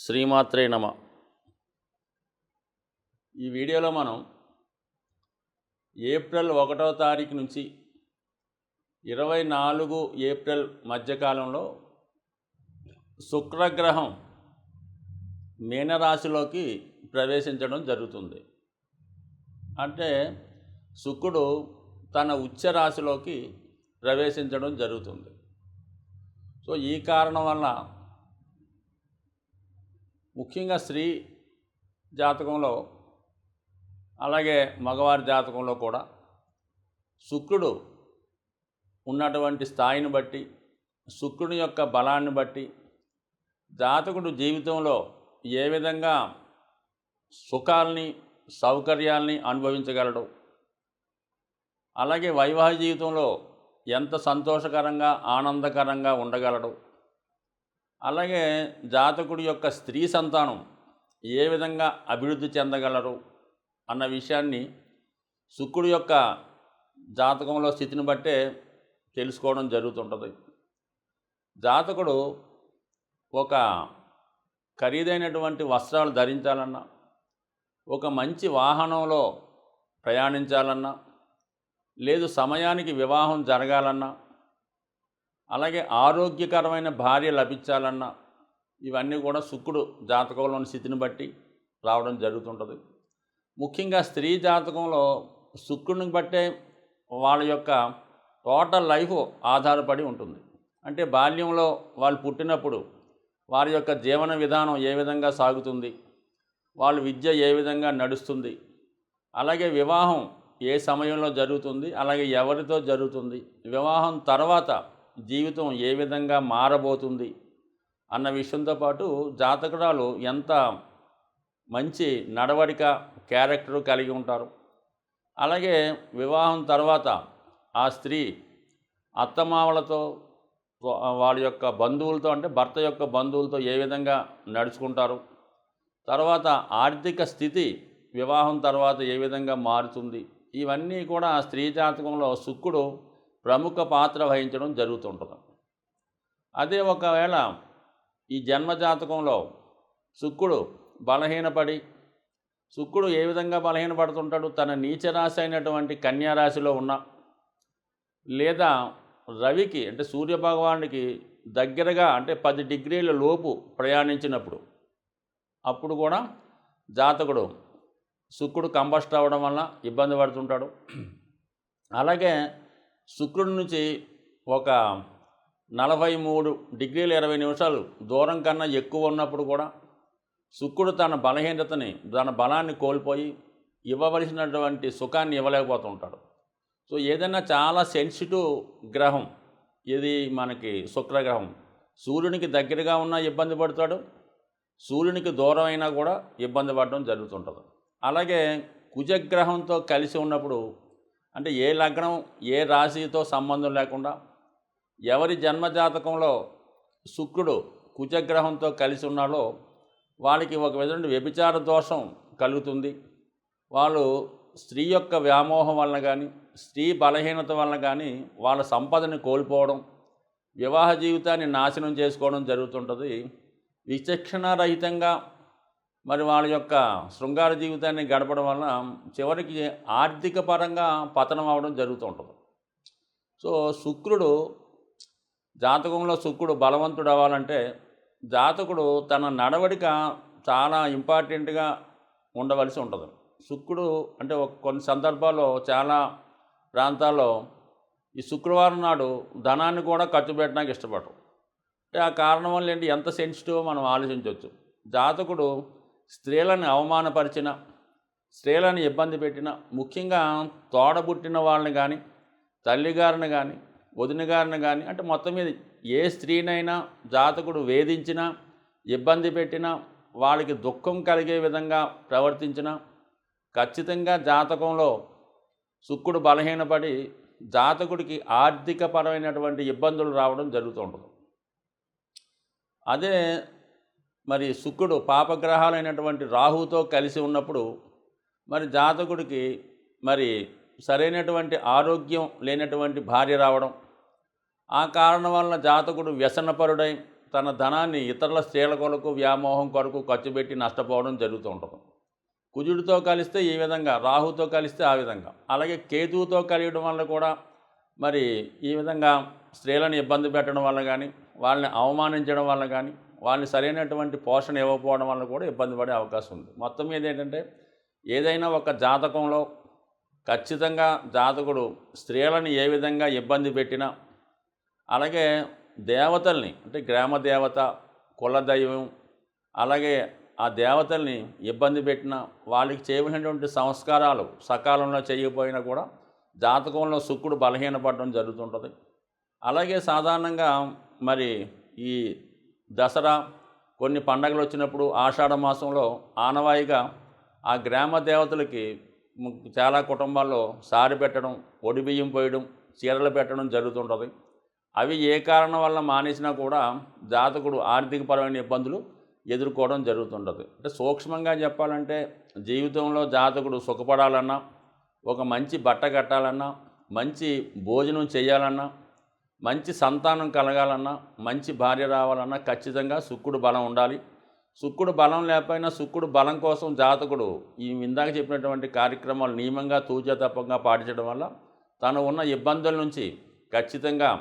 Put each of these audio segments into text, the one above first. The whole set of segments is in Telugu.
శ్రీమాత్రే నమ. ఈ వీడియోలో మనం ఏప్రిల్ 1వ తారీఖు నుంచి 24 ఏప్రిల్ మధ్యకాలంలో శుక్రగ్రహం మీనరాశిలోకి ప్రవేశించడం జరుగుతుంది. అంటే శుక్రుడు తన ఉచ్చ రాశిలోకి ప్రవేశించడం జరుగుతుంది. సో ఈ కారణం వల్ల ముఖ్యంగా స్త్రీ జాతకంలో అలాగే మగవారి జాతకంలో కూడా శుక్రుడు ఉన్నటువంటి స్థాయిని బట్టి, శుక్రుని యొక్క బలాన్ని బట్టి జాతకుడు జీవితంలో ఏ విధంగా సుఖాల్ని సౌకర్యాల్ని అనుభవించగలడు, అలాగే వైవాహిక జీవితంలో ఎంత సంతోషకరంగా ఆనందకరంగా ఉండగలడు, అలాగే జాతకుడి యొక్క స్త్రీ సంతానం ఏ విధంగా అభివృద్ధి చెందగలరు అన్న విషయాన్ని శుక్రుడి యొక్క జాతకంలో స్థితిని బట్టే తెలుసుకోవడం జరుగుతుంటుంది. జాతకుడు ఒక ఖరీదైనటువంటి వస్త్రాలు ధరించాలన్నా, ఒక మంచి వాహనంలో ప్రయాణించాలన్నా, లేదు సమయానికి వివాహం జరగాలన్నా, అలాగే ఆరోగ్యకరమైన భార్య లభించాలన్నా ఇవన్నీ కూడా శుక్రుడు జాతకంలోని స్థితిని బట్టి రావడం జరుగుతుంటుంది. ముఖ్యంగా స్త్రీ జాతకంలో శుక్రుడిని బట్టే వాళ్ళ యొక్క టోటల్ లైఫ్ ఆధారపడి ఉంటుంది. అంటే బాల్యంలో వాళ్ళు పుట్టినప్పుడు వారి యొక్క జీవన విధానం ఏ విధంగా సాగుతుంది, వాళ్ళ విద్య ఏ విధంగా నడుస్తుంది, అలాగే వివాహం ఏ సమయంలో జరుగుతుంది, అలాగే ఎవరితో జరుగుతుంది, వివాహం తర్వాత జీవితం ఏ విధంగా మారబోతుంది అన్న విషయంతో పాటు జాతకురాలు ఎంత మంచి నడవడిక క్యారెక్టరు కలిగి ఉంటారు, అలాగే వివాహం తర్వాత ఆ స్త్రీ అత్తమామలతో వాళ్ళ యొక్క బంధువులతో అంటే భర్త యొక్క బంధువులతో ఏ విధంగా నడుచుకుంటారు, తర్వాత ఆర్థిక స్థితి వివాహం తర్వాత ఏ విధంగా మారుతుంది, ఇవన్నీ కూడా స్త్రీ జాతకంలో శుక్రుడు ప్రముఖ పాత్ర వహించడం జరుగుతుంటుంది. అదే ఒకవేళ ఈ జన్మజాతకంలో శుక్రుడు బలహీనపడి, శుక్రుడు ఏ విధంగా బలహీనపడుతుంటాడు, తన నీచరాశి అయినటువంటి కన్యారాశిలో ఉన్న, లేదా రవికి అంటే సూర్యభగవానుడికి దగ్గరగా అంటే 10 డిగ్రీల లోపు ప్రయాణించినప్పుడు అప్పుడు కూడా జాతకుడు శుక్రుడు కంబస్ట్ అవ్వడం వల్ల ఇబ్బంది పడుతుంటాడు. అలాగే శుక్రుడి నుంచి ఒక 43 డిగ్రీల 20 నిమిషాలు దూరం కన్నా ఎక్కువ ఉన్నప్పుడు కూడా శుక్రుడు తన బలహీనతని, తన బలాన్ని కోల్పోయి ఇవ్వవలసినటువంటి సుఖాన్ని ఇవ్వలేకపోతుంటాడు. సో ఏదైనా చాలా సెన్సిటివ్ గ్రహం ఇది మనకి శుక్రగ్రహం. సూర్యునికి దగ్గరగా ఉన్నా ఇబ్బంది పడతాడు, సూర్యునికి దూరం అయినా కూడా ఇబ్బంది పడడం జరుగుతుంటుంది. అలాగే కుజగ్రహంతో కలిసి ఉన్నప్పుడు అంటే ఏ లగ్నం ఏ రాశితో సంబంధం లేకుండా ఎవరి జన్మజాతకంలో శుక్రుడు కుజగ్రహంతో కలిసి ఉన్నాడో వాళ్ళకి ఒక విధంగా వ్యభిచార దోషం కలుగుతుంది. వాళ్ళు స్త్రీ యొక్క వ్యామోహం వలన కానీ, స్త్రీ బలహీనత వలన కానీ వాళ్ళ సంపదని కోల్పోవడం, వివాహ జీవితాన్ని నాశనం చేసుకోవడం జరుగుతుంటుంది. విచక్షణారహితంగా మరి వాళ్ళ యొక్క శృంగార జీవితాన్ని గడపడం వలన చివరికి ఆర్థిక పరంగా పతనం అవ్వడం జరుగుతూ ఉంటుంది. సో శుక్రుడు జాతకంలో శుక్రుడు బలవంతుడు అవ్వాలంటే జాతకుడు తన నడవడిక చాలా ఇంపార్టెంట్గా ఉండవలసి ఉంటుంది. శుక్రుడు అంటే కొన్ని సందర్భాల్లో చాలా ప్రాంతాల్లో ఈ శుక్రవారం నాడు ధనాన్ని కూడా ఖర్చు పెట్టడానికి ఇష్టపడరు. అంటే ఆ కారణం వల్ల ఏంటి, ఎంత సెన్సిటివ్ మనం ఆలోచించవచ్చు. జాతకుడు స్త్రీలను అవమానపరిచిన, స్త్రీలను ఇబ్బంది పెట్టిన, ముఖ్యంగా తోడబుట్టిన వాళ్ళని కానీ, తల్లిగారిని కానీ, వదిన గారిని కానీ, అంటే మొత్తం మీద ఏ స్త్రీనైనా జాతకుడు వేధించినా, ఇబ్బంది పెట్టినా, వాళ్ళకి దుఃఖం కలిగే విధంగా ప్రవర్తించిన ఖచ్చితంగా జాతకంలో శుక్రుడు బలహీనపడి జాతకుడికి ఆర్థికపరమైనటువంటి ఇబ్బందులు రావడం జరుగుతూ ఉంటుంది. అదే మరి శుక్రుడు పాపగ్రహాలైనటువంటి రాహుతో కలిసి ఉన్నప్పుడు మరి జాతకుడికి మరి సరైనటువంటి ఆరోగ్యం లేనటువంటి భార్య రావడం, ఆ కారణం వలన జాతకుడు వ్యసనపరుడై తన ధనాన్ని ఇతరుల స్త్రీల కొరకు వ్యామోహం కొరకు ఖర్చు పెట్టి నష్టపోవడం జరుగుతూ ఉంటుంది. కుజుడితో కలిస్తే ఈ విధంగా, రాహుతో కలిస్తే ఆ విధంగా, అలాగే కేతువుతో కలియడం వల్ల కూడా మరి ఈ విధంగా స్త్రీలను ఇబ్బంది పెట్టడం వల్ల కానీ, వాళ్ళని అవమానించడం వల్ల కానీ, వాళ్ళని సరైనటువంటి పోషణ ఇవ్వకపోవడం వల్ల కూడా ఇబ్బంది పడే అవకాశం ఉంది. మొత్తం మీద ఏంటంటే ఏదైనా ఒక జాతకంలో ఖచ్చితంగా జాతకుడు స్త్రీలను ఏ విధంగా ఇబ్బంది పెట్టినా, అలాగే దేవతల్ని అంటే గ్రామ దేవత, కులదైవం, అలాగే ఆ దేవతల్ని ఇబ్బంది పెట్టినా, వాళ్ళకి చేయవలసినటువంటి సంస్కారాలు సకాలంలో చేయకపోయినా కూడా జాతకంలో శుక్రుడు బలహీనపడడం జరుగుతుంటుంది. అలాగే సాధారణంగా మరి ఈ దసరా, కొన్ని పండగలు వచ్చినప్పుడు ఆషాఢ మాసంలో ఆనవాయిగా ఆ గ్రామ దేవతలకి చాలా కుటుంబాల్లో సారి పెట్టడం, ఒడిబియ్యం పోయడం, చీరలు పెట్టడం జరుగుతుంటుంది. అవి ఏ కారణం వల్ల మానేసినా కూడా జాతకుడు ఆర్థికపరమైన ఇబ్బందులు ఎదుర్కోవడం జరుగుతుంటుంది. అంటే సూక్ష్మంగా చెప్పాలంటే జీవితంలో జాతకుడు సుఖపడాలన్నా, ఒక మంచి బట్ట కట్టాలన్నా, మంచి భోజనం చేయాలన్నా, మంచి సంతానం కలగాలన్నా, మంచి భార్య రావాలన్నా ఖచ్చితంగా శుక్రుడు బలం ఉండాలి. శుక్రుడు బలం లేకపోయినా శుక్రుడు బలం కోసం జాతకుడు ఈ ఇందాక చెప్పినటువంటి కార్యక్రమాలు నియమంగా తూచా తప్పకుండా పాటించడం వల్ల తను ఉన్న ఇబ్బందుల నుంచి ఖచ్చితంగా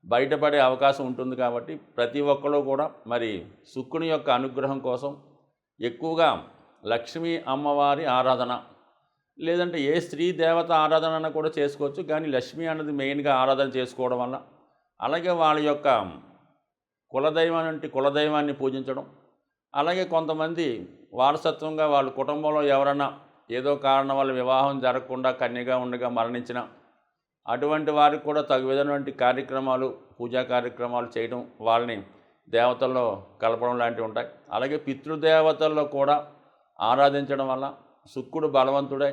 బయటపడే అవకాశం ఉంటుంది. కాబట్టి ప్రతి ఒక్కరు కూడా మరి శుక్రుని యొక్క అనుగ్రహం కోసం ఎక్కువగా లక్ష్మీ అమ్మవారి ఆరాధన, లేదంటే ఏ స్త్రీ దేవత ఆరాధన కూడా చేసుకోవచ్చు, కానీ లక్ష్మి అన్నది మెయిన్గా ఆరాధన చేసుకోవడం వల్ల, అలాగే వాళ్ళ యొక్క కులదైవాన్ని పూజించడం, అలాగే కొంతమంది వారసత్వంగా వాళ్ళ కుటుంబంలో ఎవరన్నా ఏదో కారణం వల్ల వివాహం జరగకుండా కన్యగా ఉండగా మరణించిన అటువంటి వారికి కూడా తగు విధమైనటువంటి కార్యక్రమాలు, పూజా కార్యక్రమాలు చేయడం, వాళ్ళని దేవతల్లో కలపడం లాంటివి ఉంటాయి. అలాగే పితృదేవతల్లో కూడా ఆరాధించడం వల్ల శుక్రుడు బలవంతుడై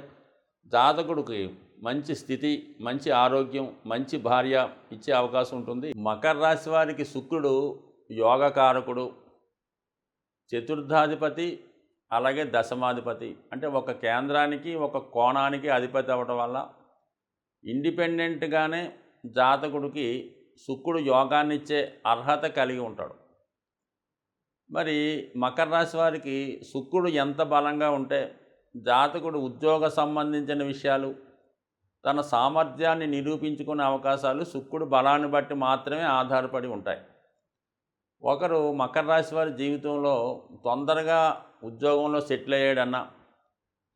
జాతకుడికి మంచి స్థితి, మంచి ఆరోగ్యం, మంచి భార్య ఇచ్చే అవకాశం ఉంటుంది. మకర రాశి వారికి శుక్రుడు యోగకారకుడు, చతుర్థాధిపతి, అలాగే దశమాధిపతి. అంటే ఒక కేంద్రానికి ఒక కోణానికి అధిపతి అవ్వడం వల్ల ఇండిపెండెంట్గానే జాతకుడికి శుక్రుడు యోగాన్నిచ్చే అర్హత కలిగి ఉంటాడు. మరి మకర రాశి వారికి శుక్రుడు ఎంత బలంగా ఉంటే జాతకుడు ఉద్యోగ సంబంధించిన విషయాలు, తన సామర్థ్యాన్ని నిరూపించుకునే అవకాశాలు శుక్రుడు బలాన్ని బట్టి మాత్రమే ఆధారపడి ఉంటాయి. ఒకరు మకర రాశి వారి జీవితంలో తొందరగా ఉద్యోగంలో సెటిల్ అయ్యాడన్నా,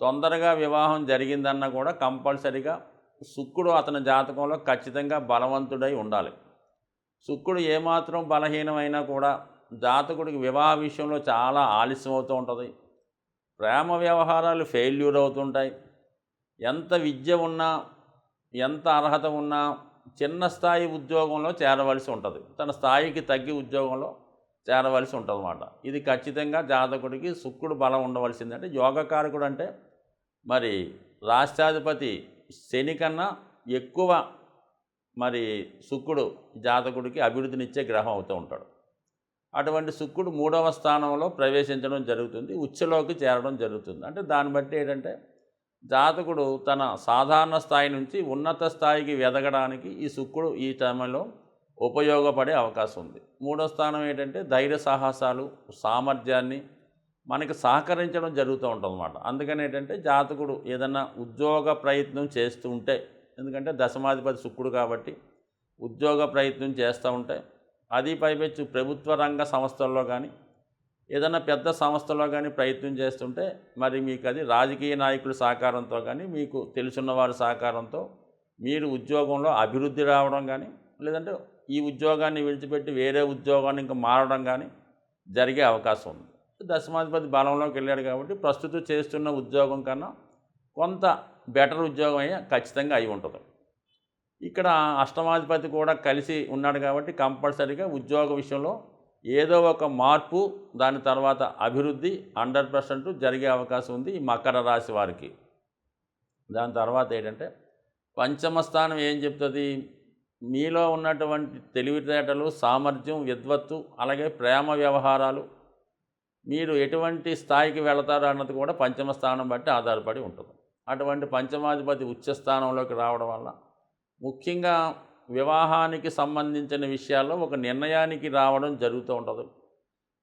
తొందరగా వివాహం జరిగిందన్నా కూడా కంపల్సరీగా శుక్రుడు అతని జాతకంలో ఖచ్చితంగా బలవంతుడై ఉండాలి. శుక్రుడు ఏమాత్రం బలహీనమైనా కూడా జాతకుడికి వివాహ విషయంలో చాలా ఆలస్యం అవుతూ ఉంటుంది. ప్రేమ వ్యవహారాలు ఫెయిల్యూర్ అవుతుంటాయి. ఎంత విద్య ఉన్నా, ఎంత అర్హత ఉన్నా చిన్న స్థాయి ఉద్యోగంలో చేరవలసి ఉంటుంది, తన స్థాయికి తగ్గి ఉద్యోగంలో చేరవలసి ఉంటుంది అన్నమాట. ఇది ఖచ్చితంగా జాతకుడికి శుక్రుడు బలం ఉండవలసిందంటే యోగకారకుడు అంటే మరి రాష్ట్రాధిపతి శని కన్నా ఎక్కువ మరి శుక్రుడు జాతకుడికి అభివృద్ధినిచ్చే గ్రహం అవుతూ ఉంటాడు. అటువంటి శుక్రుడు 3వ స్థానంలో ప్రవేశించడం జరుగుతుంది, ఉచ్చలోకి చేరడం జరుగుతుంది. అంటే దాన్ని బట్టి ఏంటంటే జాతకుడు తన సాధారణ స్థాయి నుంచి ఉన్నత స్థాయికి ఎదగడానికి ఈ శుక్రుడు ఈ సమయంలో ఉపయోగపడే అవకాశం ఉంది. 3వ స్థానం ఏంటంటే ధైర్య సాహసాలు, సామర్థ్యాన్ని మనకి సహకరించడం జరుగుతూ ఉంటుందన్నమాట. అందుకని ఏంటంటే జాతకుడు ఏదన్నా ఉద్యోగ ప్రయత్నం చేస్తూ ఉంటే, ఎందుకంటే దశమాధిపతి శుక్రుడు కాబట్టి ఉద్యోగ ప్రయత్నం చేస్తూ ఉంటే, అది పైపెచ్చు ప్రభుత్వ రంగ సంస్థల్లో కానీ ఏదైనా పెద్ద సంస్థలో కానీ ప్రయత్నం చేస్తుంటే మరి మీకు అది రాజకీయ నాయకుల సహకారంతో కానీ, మీకు తెలుసున్న వారి సహకారంతో మీరు ఉద్యోగంలో అభివృద్ధి రావడం కానీ, లేదంటే ఈ ఉద్యోగాన్ని విడిచిపెట్టి వేరే ఉద్యోగాన్ని ఇంకా మారడం కానీ జరిగే అవకాశం ఉంది. దశమాధిపతి బలంలోకి వెళ్ళాడు కాబట్టి ప్రస్తుతం చేస్తున్న ఉద్యోగం కన్నా కొంత బెటర్ ఉద్యోగం అయ్యి ఖచ్చితంగా అయి ఉంటుంది. ఇక్కడ అష్టమాధిపతి కూడా కలిసి ఉన్నాడు కాబట్టి కంపల్సరీగా ఉద్యోగ విషయంలో ఏదో ఒక మార్పు, దాని తర్వాత అభివృద్ధి 100% జరిగే అవకాశం ఉంది ఈ మకర రాశి వారికి. దాని తర్వాత ఏంటంటే పంచమ స్థానం ఏం చెప్తుంది, మీలో ఉన్నటువంటి తెలివితేటలు, సామర్థ్యం, విద్వత్తు, అలాగే ప్రేమ వ్యవహారాలు, మీరు ఎటువంటి స్థాయికి వెళతారు అన్నది కూడా పంచమ స్థానం బట్టి ఆధారపడి ఉంటుంది. అటువంటి పంచమాధిపతి ఉచ్చ స్థానంలోకి రావడం వల్ల ముఖ్యంగా వివాహానికి సంబంధించిన విషయాల్లో ఒక నిర్ణయానికి రావడం జరుగుతూ ఉంటుంది.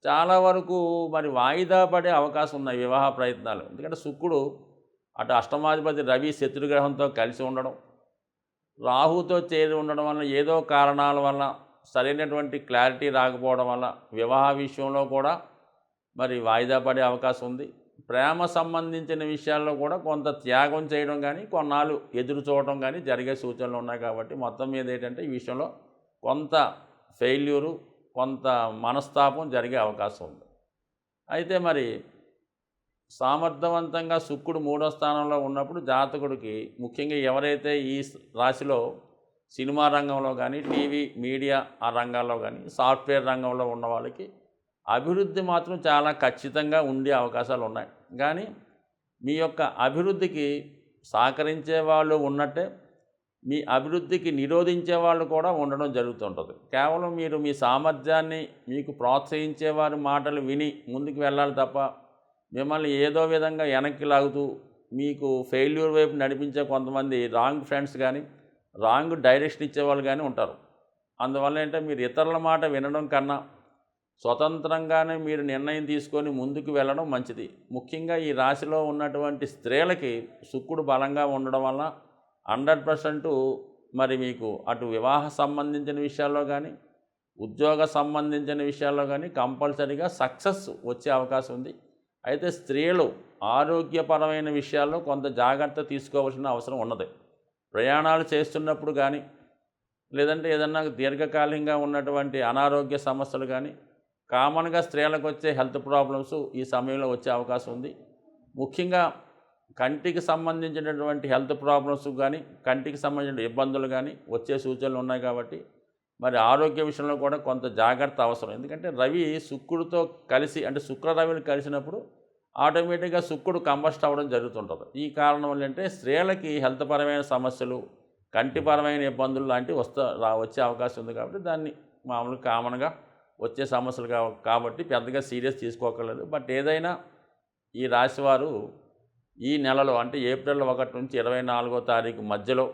చాలా వరకు మరి వాయిదా పడే అవకాశం ఉన్నాయి వివాహ ప్రయత్నాలు. ఎందుకంటే శుక్రుడు అటు అష్టమాధిపతి రవి శత్రుగ్రహంతో కలిసి ఉండడం, రాహుతో చేరి ఉండడం వల్ల ఏదో కారణాల వల్ల సరైనటువంటి క్లారిటీ రాకపోవడం వల్ల వివాహ విషయంలో కూడా మరి వాయిదా పడే అవకాశం ఉంది. ప్రేమ సంబంధించిన విషయాల్లో కూడా కొంత త్యాగం చేయడం కానీ, కొన్నాళ్ళు ఎదురు చూడడం కానీ జరిగే సూచనలు ఉన్నాయి. కాబట్టి మొత్తం మీద ఏంటంటే ఈ విషయంలో కొంత ఫెయిల్యూరు, కొంత మనస్తాపం జరిగే అవకాశం ఉంది. అయితే మరి సమర్థవంతంగా శుక్రుడు 3వ స్థానంలో ఉన్నప్పుడు జాతకుడికి ముఖ్యంగా ఎవరైతే ఈ రాశిలో సినిమా రంగంలో కానీ, టీవీ మీడియా ఆ రంగాల్లో కానీ, సాఫ్ట్వేర్ రంగంలో ఉన్న వాళ్ళకి అభివృద్ధి మాత్రం చాలా ఖచ్చితంగా ఉండే అవకాశాలు ఉన్నాయి. కానీ మీ యొక్క అభివృద్ధికి సహకరించే వాళ్ళు ఉన్నట్టే మీ అభివృద్ధికి నిరోధించే వాళ్ళు కూడా ఉండడం జరుగుతుంటుంది. కేవలం మీరు మీ సామర్థ్యాన్ని మీకు ప్రోత్సహించే వారి మాటలు విని ముందుకు వెళ్ళాలి తప్ప మిమ్మల్ని ఏదో విధంగా వెనక్కి లాగుతూ మీకు ఫెయిల్యూర్ వైపు నడిపించే కొంతమంది రాంగ్ ఫ్రెండ్స్ కానీ, రాంగ్ డైరెక్షన్ ఇచ్చేవాళ్ళు కానీ ఉంటారు. అందువల్ల ఏంటంటే మీరు ఇతరుల మాట వినడం కన్నా స్వతంత్రంగానే మీరు నిర్ణయం తీసుకొని ముందుకు వెళ్ళడం మంచిది. ముఖ్యంగా ఈ రాశిలో ఉన్నటువంటి స్త్రీలకి శుక్రుడు బలంగా ఉండడం వల్ల 100% మరి మీకు అటు వివాహ సంబంధించిన విషయాల్లో కానీ, ఉద్యోగ సంబంధించిన విషయాల్లో కానీ కంపల్సరీగా సక్సెస్ వచ్చే అవకాశం ఉంది. అయితే స్త్రీలు ఆరోగ్యపరమైన విషయాల్లో కొంత జాగ్రత్త తీసుకోవాల్సిన అవసరం ఉన్నది. ప్రయాణాలు చేస్తున్నప్పుడు కానీ, లేదంటే ఏదన్నా దీర్ఘకాలికంగా ఉన్నటువంటి అనారోగ్య సమస్యలు కానీ, కామన్గా స్త్రీలకు వచ్చే హెల్త్ ప్రాబ్లమ్స్ ఈ సమయంలో వచ్చే అవకాశం ఉంది. ముఖ్యంగా కంటికి సంబంధించినటువంటి హెల్త్ ప్రాబ్లమ్స్ కానీ, కంటికి సంబంధించిన ఇబ్బందులు కానీ వచ్చే సూచనలు ఉన్నాయి. కాబట్టి మరి ఆరోగ్య విషయంలో కూడా కొంత జాగ్రత్త అవసరం. ఎందుకంటే రవి శుక్రుడితో కలిసి, అంటే శుక్ర రవిని కలిసినప్పుడు ఆటోమేటిక్గా శుక్రుడు కంబస్ట్ అవ్వడం జరుగుతుంటుంది. ఈ కారణం వల్ల అంటే స్త్రీలకి హెల్త్ పరమైన సమస్యలు, కంటిపరమైన ఇబ్బందులు లాంటివి వచ్చే అవకాశం ఉంది. కాబట్టి దాన్ని మామూలుగా కామన్గా వచ్చే సమస్యలు కాబట్టి పెద్దగా సీరియస్ తీసుకోకర్లేదు. బట్ ఏదైనా ఈ రాశివారు ఈ నెలలో అంటే ఏప్రిల్ 1 నుంచి 24వ తారీఖు మధ్యలో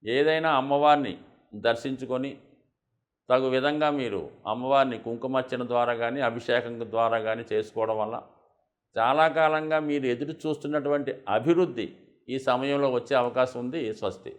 ఏదైనా అమ్మవారిని దర్శించుకొని తగు విధంగా మీరు అమ్మవారిని కుంకుమార్చన ద్వారా కానీ, అభిషేకం ద్వారా కానీ చేసుకోవడం వల్ల చాలా కాలంగా మీరు ఎదురు చూస్తున్నటువంటి అభివృద్ధి ఈ సమయంలో వచ్చే అవకాశం ఉంది. స్వస్తి.